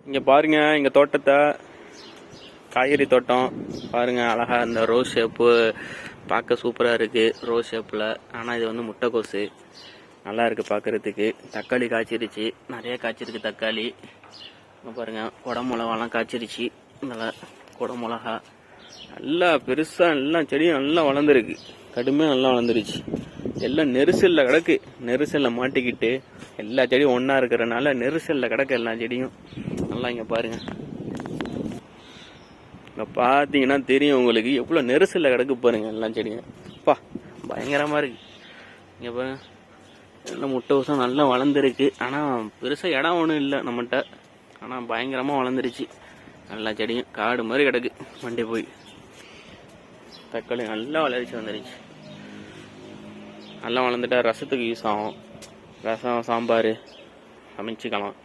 இங்க பாருங்க எங்க தோட்டத்தை, காய்கறி தோட்டம் பாருங்க. அழகா இந்த ரோஸ் ஷேப்பு பார்க்க சூப்பரா இருக்கு. ரோஸ் ஷேப்ல, ஆனா இது வந்து முட்டைக்கோசு. நல்லா இருக்கு பார்க்கறதுக்கு. தக்காளி காய்ச்சிருச்சு, நிறைய காய்ச்சிருக்கு தக்காளி. பாருங்க குடை மிளகாலாம் காய்ச்சிருச்சு. நல்லா குடை மிளகா நல்லா பெருசா, எல்லாம் செடியும் நல்லா வளர்ந்துருக்கு. கடுமையாக நல்லா வளர்ந்துருச்சு. எல்லாம் நெரிசல்ல கிடக்கு. நெரிசல்ல மாட்டிக்கிட்டு எல்லா செடியும் ஒன்னா இருக்கிறனால நெரிசல்ல கிடக்கு எல்லா செடியும். நல்லா இங்க பாருங்க, இங்க பாத்தீங்கன்னா தெரியும் உங்களுக்கு எவ்வளவு நெரிசல்ல கிடக்கு பாருங்க எல்லா செடியும். அப்பா பயங்கரமா இருக்கு. இங்க பாருங்க எல்லாம் முட்டைக்கோசம் நல்லா வளர்ந்துருக்கு. ஆனா பெருசா இடம் ஒன்றும் இல்லை நம்மகிட்ட. ஆனா பயங்கரமா வளர்ந்துருச்சு. எல்லா செடியும் காடு மாதிரி கிடக்கு. வண்டி போய் தக்காளி நல்லா வளர்ச்சி வந்துருச்சு. நல்லா வளர்ந்துட்டா ரசத்துக்கு யூஸ் ஆகும். ரசம் சாம்பார் சமைச்சிக்கலாம்.